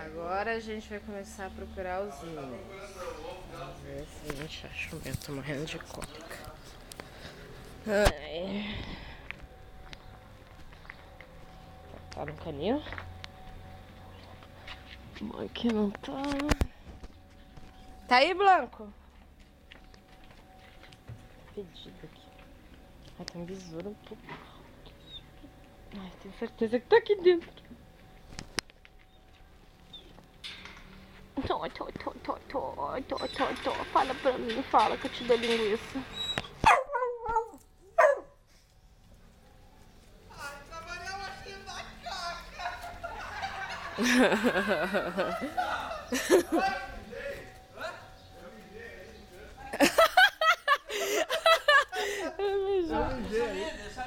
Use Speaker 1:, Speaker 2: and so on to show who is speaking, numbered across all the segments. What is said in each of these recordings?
Speaker 1: Agora a gente vai começar a procurar os números. Vamos ver se a gente acha o meu. Tô morrendo de cólica. Ai. Tá no canil? Aqui não tá. Tá aí, Blanco? Pedido aqui. Ai, tem um besouro aqui. Ai, tenho certeza que tá aqui dentro. Fala pra mim, fala que eu te dou linguiça.
Speaker 2: Ai, trabalhava aqui na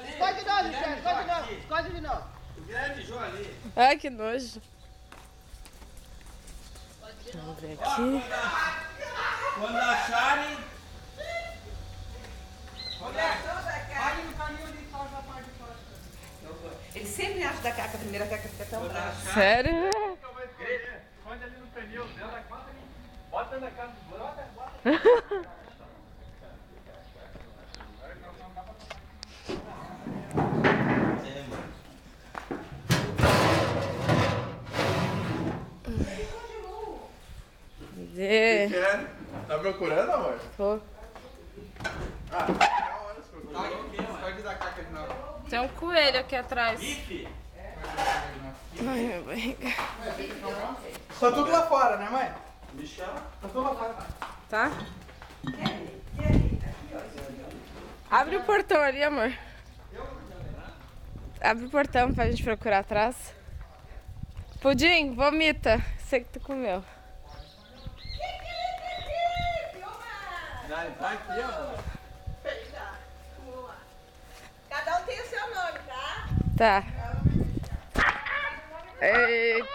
Speaker 2: Esconde não, Michel, esconde não, esconde não. O grande João ali.
Speaker 1: Ai, que nojo. Vamos ver aqui.
Speaker 2: Quando acharem... Olha no caminho ali, só na parte de fora.
Speaker 3: Ele sempre acha da caca, a primeira caca fica tão brava.
Speaker 1: Sério?
Speaker 2: Esconde ali no pneu dela, bota na casa do bota.
Speaker 1: Cadê?
Speaker 4: Tá procurando, amor?
Speaker 1: Tô.
Speaker 4: Pode dar caca de novo.
Speaker 1: Tem um coelho aqui atrás. Ai, minha barriga.
Speaker 4: Tá tudo lá fora, né, mãe?
Speaker 2: Michel?
Speaker 4: Tá tudo lá fora.
Speaker 1: Tá? Abre o portão ali, amor. Abre o portão pra gente procurar atrás. Pudim, vomita. Sei que tu comeu.
Speaker 2: Vai aqui, ó.
Speaker 3: Cada um tem o seu nome, tá?
Speaker 1: Tá. Eita.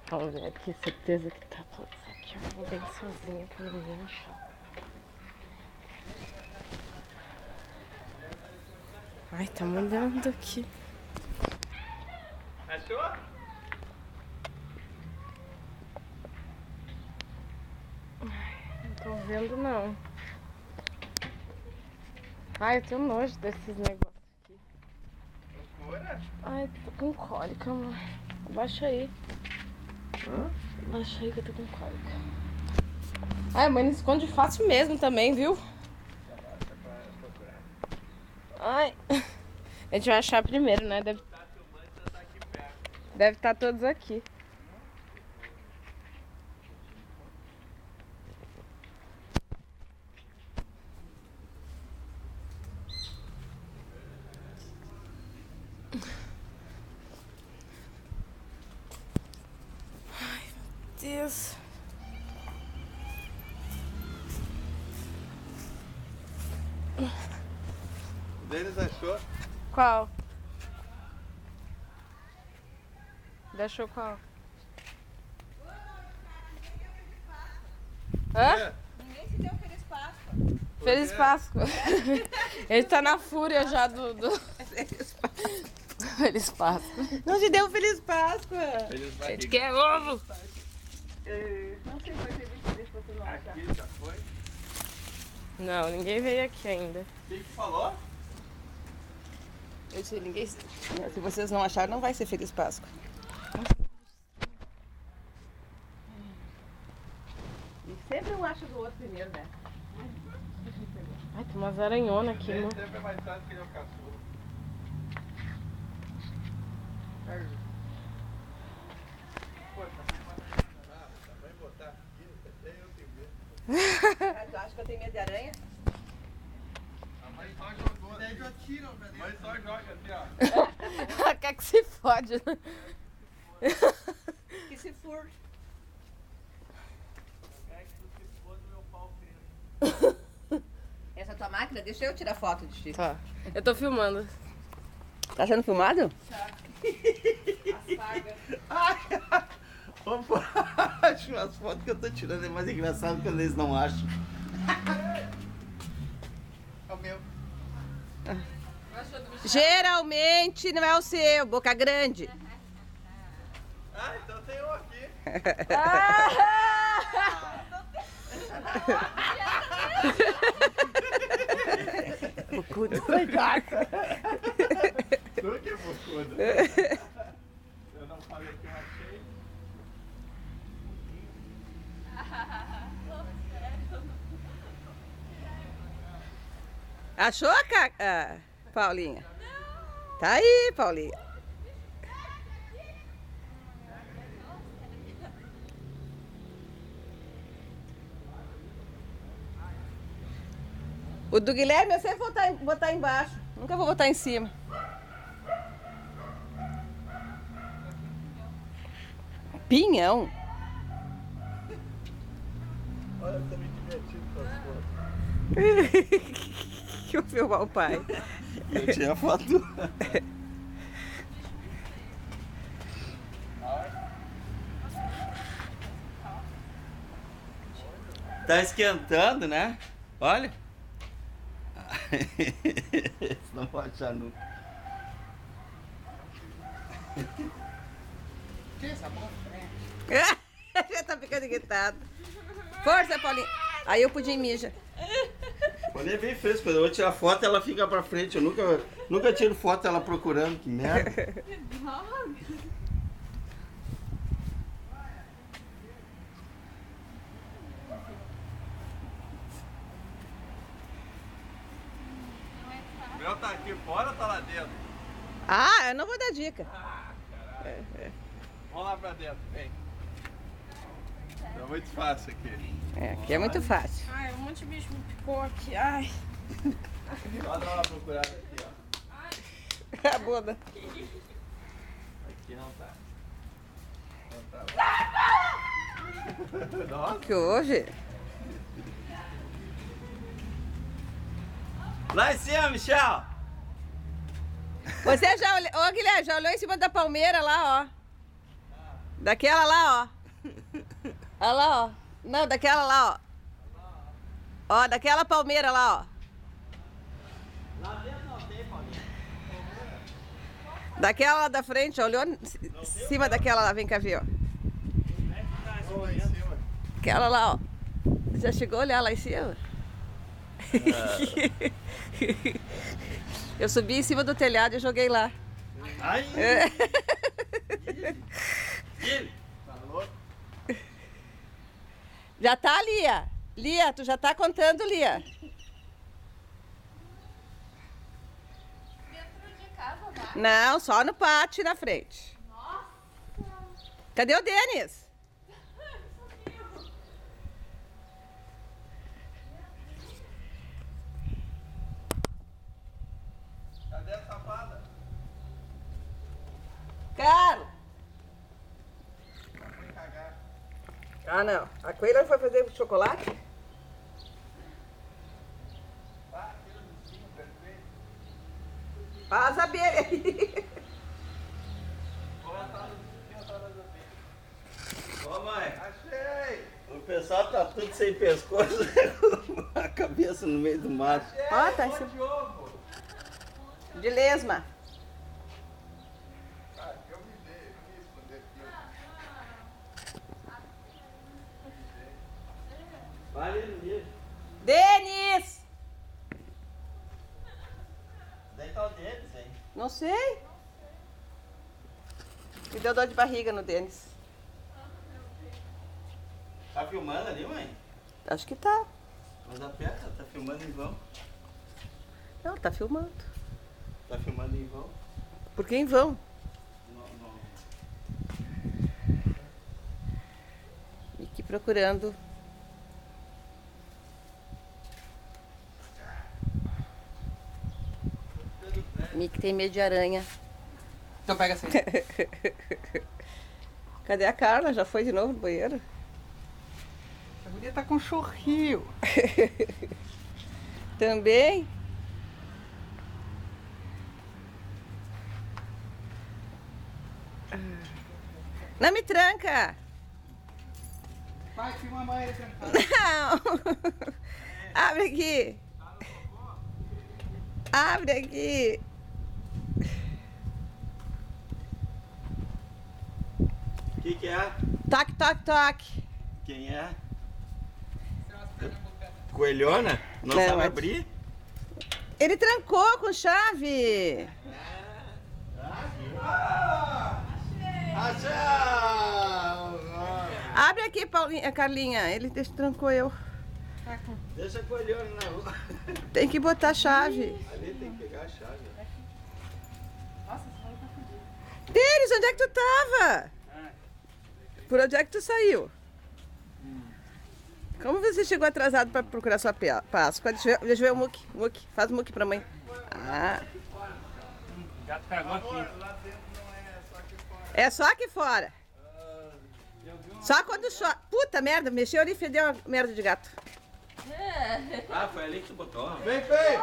Speaker 1: Vamos ver aqui, certeza que tá todos aqui. Eu vou bem sozinha pra ninguém achar. Ai, tá molhando aqui.
Speaker 2: Achou?
Speaker 1: Não tô vendo, não. Ai, eu tenho nojo desses negócios aqui. Ai, tô com cólica, amor. Abaixa aí. Abaixa aí que eu tô com cólica. Ai, a mãe não esconde fácil mesmo também, viu? Ai. A gente vai achar primeiro, né? Deve estar todos aqui. Deus.
Speaker 4: Denis achou?
Speaker 1: Qual? Deixou qual? Hã?
Speaker 3: Ninguém se deu feliz Páscoa.
Speaker 1: Feliz Páscoa. Ele tá na fúria já do... Feliz Páscoa.
Speaker 3: Não se deu feliz Páscoa.
Speaker 1: A gente quer ovo.
Speaker 3: Não sei se vai ser muito feliz pra tu não achar.
Speaker 2: Aqui já foi.
Speaker 1: Não, ninguém veio aqui ainda.
Speaker 2: Quem que falou?
Speaker 3: Eu disse, ninguém... Se vocês não acharem, não vai ser feliz Páscoa. E sempre um acha do outro primeiro, né?
Speaker 1: Ai, tem umas aranhonas aqui,
Speaker 4: Ele
Speaker 1: mano.
Speaker 4: sempre é mais tarde que ele é o caçula. Vai botar aqui, até eu tenho medo.
Speaker 3: Tu acha que eu tenho medo de aranha?
Speaker 4: A mãe só jogou. Daí já tiram pra dentro. A mãe só joga assim, ó.
Speaker 1: Quer que se fode, né?
Speaker 3: Que se for. Essa tua máquina, deixa eu tirar foto de ti.
Speaker 1: Tá. Eu tô filmando.
Speaker 3: Tá sendo filmado?
Speaker 2: Opa, acho as fotos que eu tô tirando é mais engraçado quando eles não acham.
Speaker 4: É o meu.
Speaker 1: Achou do
Speaker 5: Geralmente não é o seu, boca grande.
Speaker 4: Ah, então tem um aqui.
Speaker 5: Bocudo.
Speaker 4: Tu que é bocudo. Eu não falei que eu achei.
Speaker 5: Achou, Paulinha? Tá aí, Paulinha. O do Guilherme eu sempre vou botar embaixo. Nunca vou botar em cima. Pinhão.
Speaker 4: Olha, tá me divertindo com as fotos.
Speaker 5: Que eu filmar o pai.
Speaker 4: Eu tinha foto. Tá esquentando, né? Olha. Não pode achar nunca.
Speaker 5: Já tá ficando irritado. Força, Paulinha. Aí o pudim mija.
Speaker 4: Olha, é bem fresco. Quando eu vou tirar foto, ela fica pra frente. Eu nunca tiro foto ela procurando. Que merda. O meu tá aqui fora ou tá lá dentro?
Speaker 5: Ah, eu não vou dar dica.
Speaker 4: Vamos lá pra dentro, vem. É muito fácil aqui.
Speaker 5: Aqui é muito fácil.
Speaker 1: Ai, um monte de bicho me picou aqui. Ai.
Speaker 4: Só dar uma procurada aqui, ó.
Speaker 5: A bunda.
Speaker 4: Aqui não tá. Não tá. Nossa.
Speaker 5: Que hoje?
Speaker 4: Lá em cima, Michel!
Speaker 5: Você já olhou, ô Guilherme, já olhou em cima da palmeira lá, ó. Daquela lá, ó. Olha lá, ó. Não, daquela lá, ó. Ó, daquela palmeira lá, ó.
Speaker 4: Lá dentro não tem, Paulinha.
Speaker 5: Daquela lá da frente, ó. Olhou em cima daquela lá, vem cá ver, ó.
Speaker 4: Lá em cima.
Speaker 5: Aquela lá, ó. Já chegou a olhar lá em cima? Eu subi em cima do telhado e joguei lá.
Speaker 4: Ai!
Speaker 5: É.
Speaker 4: Tá louco?
Speaker 5: Já tá, Lia. Lia, tu já tá contando, Lia.
Speaker 3: Dentro de casa, vai.
Speaker 5: Não, só no pátio na frente.
Speaker 3: Nossa.
Speaker 5: Cadê o Denis?
Speaker 4: Cadê a safada?
Speaker 5: Carlos!
Speaker 4: Vem cagar.
Speaker 5: Ah, não. A Coelha foi fazer chocolate?
Speaker 4: Ah, tira do cinto, perfeito.
Speaker 5: Faz a abelha aí.
Speaker 4: Vou entrar no cinto atrás da abelha. Ô, mãe. Achei! O pessoal tá tudo sem pescoço, a cabeça no meio do mato.
Speaker 5: Ó, tá em cima.
Speaker 4: De ovo.
Speaker 5: De lesma.
Speaker 4: Ah, eu me dei, eu não ia esconder aqui. Vai ali no livro.
Speaker 5: Denis!
Speaker 4: Daí tá o deles, hein?
Speaker 5: Não sei. Me deu dor de barriga no Denis.
Speaker 4: Tá filmando ali, mãe?
Speaker 5: Acho que tá.
Speaker 4: Mas aperta, tá filmando em vão.
Speaker 5: Não, tá filmando.
Speaker 4: Tá filmando em vão?
Speaker 5: Por que em vão?
Speaker 4: Não.
Speaker 5: E aqui procurando. Mickey tem medo de aranha.
Speaker 6: Então pega assim.
Speaker 5: Cadê a Carla? Já foi de novo no banheiro?
Speaker 6: A guria tá com um chorrinho.
Speaker 5: Também? Não me tranca!
Speaker 6: Vai, filma a mãe aí trancada.
Speaker 5: Não! Abre aqui! Abre aqui!
Speaker 4: que é?
Speaker 5: Toque, toque, toque.
Speaker 4: Quem é? Coelhona? Não
Speaker 5: É,
Speaker 4: sabe
Speaker 5: mas-
Speaker 4: abrir?
Speaker 5: Ele trancou com chave.
Speaker 4: Achou!
Speaker 5: Abre aqui, Paulinha, Carlinha. Ele trancou eu.
Speaker 4: Deixa a coelhona na rua.
Speaker 5: Tem que botar a chave.
Speaker 4: Ali tem que pegar a chave.
Speaker 5: Denis, onde é que tu tava? Por onde é que tu saiu? Como você chegou atrasado para procurar sua Páscoa? Deixa eu ver o muque. Muque. Faz o muque pra mãe. Ah,
Speaker 2: O gato cagou aqui.
Speaker 5: é só aqui fora. Só quando chove. Puta merda, mexeu ali e fedeu a merda de gato.
Speaker 4: Ah, foi ali que tu botou.
Speaker 6: Vem, vem!